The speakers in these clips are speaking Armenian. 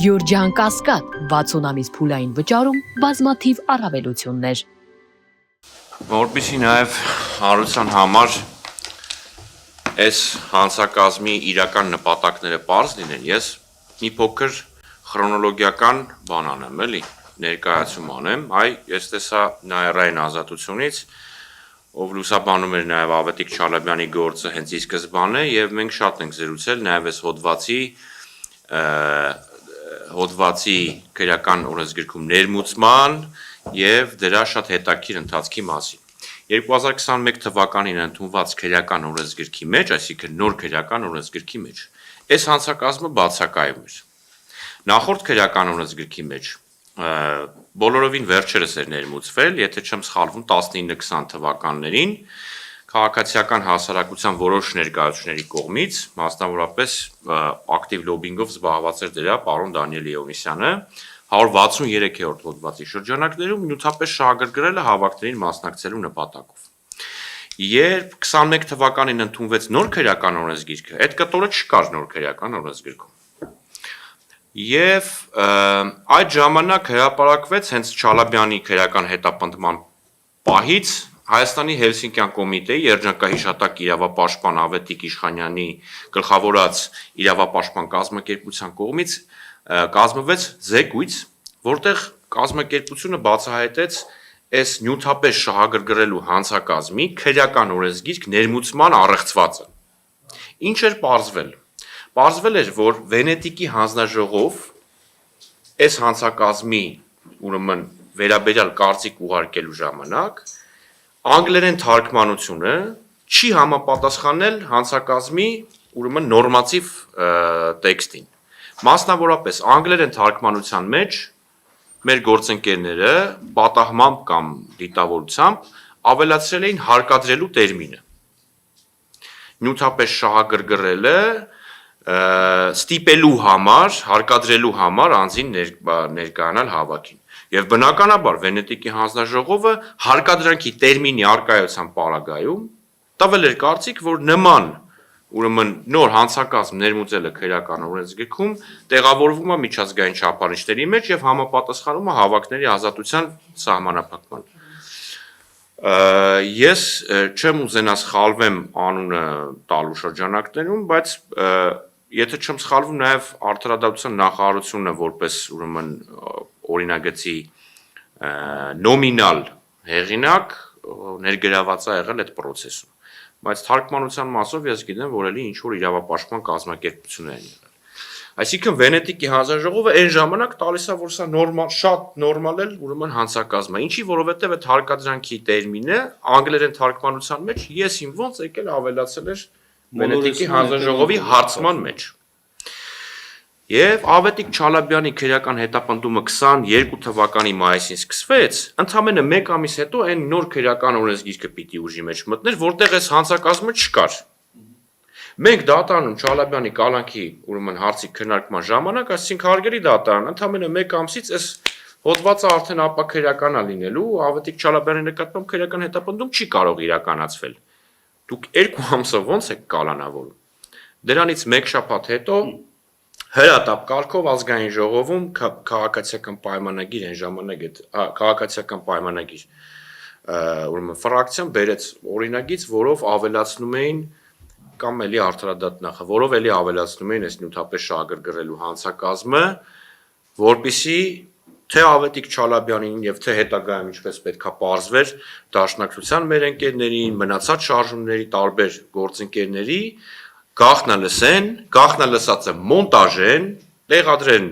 Գյորջյան Կասկադ 60 ամիս փուլային վճարում բազմաթիվ առավելություններ։ Որպեսզի նաև հարության համար այս հանցակազմի իրական նպատակները պարզ լինեն, ես մի փոքր քրոնոլոգիական բան անեմ, էլի, ներկայացում անեմ, ես տեսա Նայիրային ազատությունից, ով լուսաբանում էր նաև Ավետիք Չալաբյանի գործը հենց ի սկզբանե, եւ մենք շատ ենք զրուցել նաև այս հոդվածի քրեական օրենսգրքում ներմուծման եւ դրա շատ հետաքրքիր ընթացքի մասին։ 2021 թվականին ընդունված քրեական օրենսգրքի մեջ, այսինքն նոր քրեական օրենսգրքի մեջ, այս հանցակազմը բացակայում էր։ Նախորդ քրեական օրենսգրքի մեջ բոլորովին վերջերս էր ներմուծվել, եթե չեմ սխալվում 19-20 թվականներին քաղաքացիական հասարակության որոշ ներկայացուցիչների կողմից, մասնավորապես ակտիվ լոբինգով զբաղված էր դրա պարոն Դանիել Լեոնիսյանը, 163-րդ հոդվածի շրջանակներում նյութապես շահագրգռել է հավաքներին մասնակցելու նպատակով։ Երբ 21 թվականին ընդունվեց նոր քրեական օրենսգիրքը, այդ կտորը չկար նոր քրեական օրենսգիրքում։ Եվ այդ ժամանակ հրապարակվեց հենց Չալաբյանի քրեական հետապնդման պահից Հայաստանի Հելսինկյան կոմիտեի երջանկահիշատակ իրավապաշտպան Ավետիք Իշխանյանի գլխավորած իրավապաշտպան կազմակերպության կողմից կազմվեց զեկույց, որտեղ կազմակերպությունը բացահայտեց այս նյութապես շահագրգռելու հանցակազմի քրեական օրենսգիրք ներմուծման առեղծվածը։ Ինչ էր պարզվել։ Պարզվել էր, որ Վենետիկի հանձնաժողով այս հանցակազմի ուրեմն վերաբերյալ կարծիք ուղարկելու ժամանակ անգլերեն թարգմանությունը չի համապատասխանել հանցակազմի ուրեմն նորմատիվ տեքստին։ Մասնավորապես անգլերեն թարգմանության մեջ մեր գործընկերները պատահմամբ կամ դիտավորությամբ ավելացրել էին հարկադրելու տերմինը։ Նյութապես շահագրգռելը ստիպելու համար, հարկադրելու համար անձին ներկայանալ հավաքին։ Եվ բնականաբար Վենետիկի հանձնաժողովը հարկադրանքի տերմինի առկայության պարագայում տվել էր կարծիք, որ նման ուրեմն նոր հանցակազմ ներմուծելը քրեական օրենսգրքում տեղավորվում է միջազգային չափանիշների մեջ եւ համապատասխանում է հավաքների ազատության սահմանափակման։ Ես չեմ ուզենա սխալվեմ անունը տալու շրջանակներում, բայց եթե չեմ սխալվում, նաև Արդարադատության նախարարությունը որպես ուրեմն օրինագծի նոմինալ հեղինակ ներգրաված է եղել այդ process-ում, բայց թարգմանության մասով ես գիտեմ, որ էլի ինչ որ իրավապաշտպան կազմակերպություններ են եղել։ Այսինքն Վենետիկի հանձնաժողովը այն ժամանակ տալիս է, որ սա նորմալ, շատ նորմալ է ուրեմն հանցակազմ է, ինչի որովհետև այդ հարկադրանքի տերմինը անգլերեն թարգմանության մեջ ես իմ ոնց եկել ավելացել էր Վենետիկի հանձնաժողովի հարցման մեջ։ Եվ Ավետիք Չալաբյանի քրեական հետապնդումը 22 թվականի մայիսին սկսվեց, ընդամենը 1 ամիս հետո այն նոր քրեական օրենսգիրքը պիտի ուժի մեջ մտներ, որտեղ այս հանցակազմը չկար։ Մենք դատարանում Չալաբյանի կալանքի ուրեմն հարցի քննարկման ժամանակ ասացինք հարգելի դատարան, ընդամենը 1 ամսից այս հոդվածը արդեն ապաքրեական է լինելու, Ավետիք Չալաբյանի նկատմամբ քրեական հետապնդում չի կարող իրականացվել։ Դուք 2 ամսով ոնց եք կալանավորում։ Դրանից 1 շաբաթ հետո հրատապ կարգով ազգային ժողովում քաղաքացիական պայմանագիր այն ժամանակ այդ քաղաքացիական պայմանագիր ուրեմն ֆրակցիան բերեց օրինագիծ, որով ավելացնում էին կամ էլի արդարադատ նախը, որով էլի ավելացնում էին այս նյութապես շահագրգռելու հանցակազմը, որպիսի թե Ավետիք Չալաբյանին եւ թե հետագայում ինչպես պետքա պարզվեր դաշնակցության մեր ընկերներին, մնացած շարժումների տարբեր գործընկերների գաղտնալսածը մոնտաժեն, տեղադրեն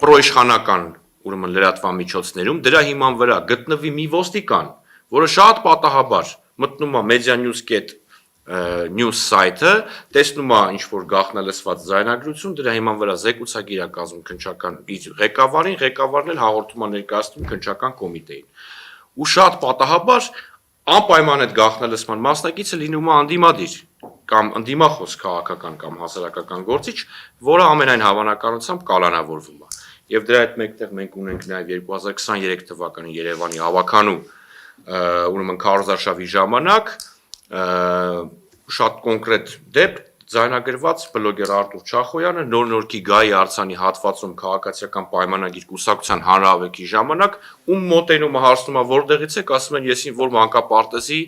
պրոիշխանական ուրեմն լրատվամիջոցներում, դրա հիման վրա գտնվի մի ոստիկան, որը շատ պատահաբար մտնում է Media-News.net news site-ը, տեսնում է ինչ-որ գաղտնալսված ձայնագրություն, դրա հիման վրա զեկուցագիր է կազմում քննչական իր ղեկավարին, ղեկավարն էլ հաղորդում է ներկայացնում քննչական կոմիտեին։ Ու շատ պատահաբար անպայման այդ գաղտնալսման մասնակիցը լինում է անդիմադիր կամ ընդդիմախոս քաղաքական կամ հասարակական գործիչ, որը ամենայն հավանականությամբ կալանավորվում է։ Եվ դրա հետ մեկտեղ մենք ունենք նաև 2023 թվականի Երևանի ավականու ուրեմն քարոզարշավի ժամանակ շատ կոնկրետ դեպք ձայնագրված բլոգեր Արտուր Չախոյանը նոր-նորքի Գայի Արցանի հատվածում քաղաքացիական պայմանագիր կուսակցության հանրահավաքի ժամանակ ում մոտենումը հարցնում է որտեղից եք, ասում են ես որ մանկապարտեզի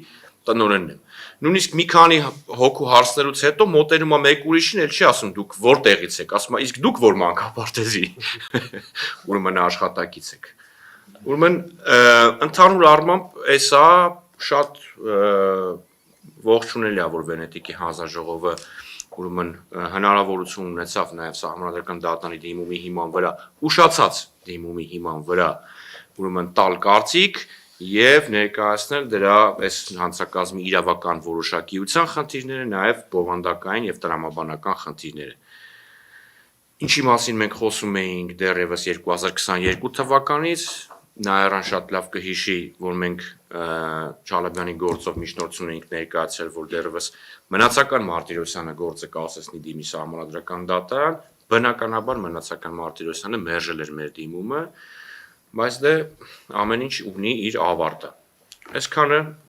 տնօրենն եմ։ Նույնիսկ մի քանի հոգու հարցնելուց հետո մոտենում է մեկ ուրիշին, էլ չի ասում դուք որտեղից եք, ասում է իսկ դուք որ մանկապարտեզի։ Ուրեմն աշխատակից եք։ Ուրեմն ընդհանուր առմամբ էսա շատ ողջունելի է, որ Վենետիկի հանձնաժողովը ուրեմն հնարավորություն ունեցավ նաև սահմանադրական դատանի դիմումի հիման վրա, ուշացած դիմումի հիման վրա, ուրեմն տալ կարծիք եւ ներկայացնել դրա այս հանցակազմի իրավական որոշակիության խնդիրները, նաև բովանդակային եւ տրամաբանական խնդիրները։ Ինչի մասին մենք խոսում էինք դեռևս 2022 թվականից, Նայարան շատ լավ կհիշի, որ մենք Չալաբյանի գործով միջնորդություն էինք ներկայացրել, որ դեռևս մնացական Մարտիրոսյանը գործը կասեցնի դիմի սահմանադրական դատարան, բնականաբար մնացական Մարտիրոսյանը մերժել էր մեր դիմումը, բայց դե ամեն ինչ ունի իր ավարտը։ Այսքանը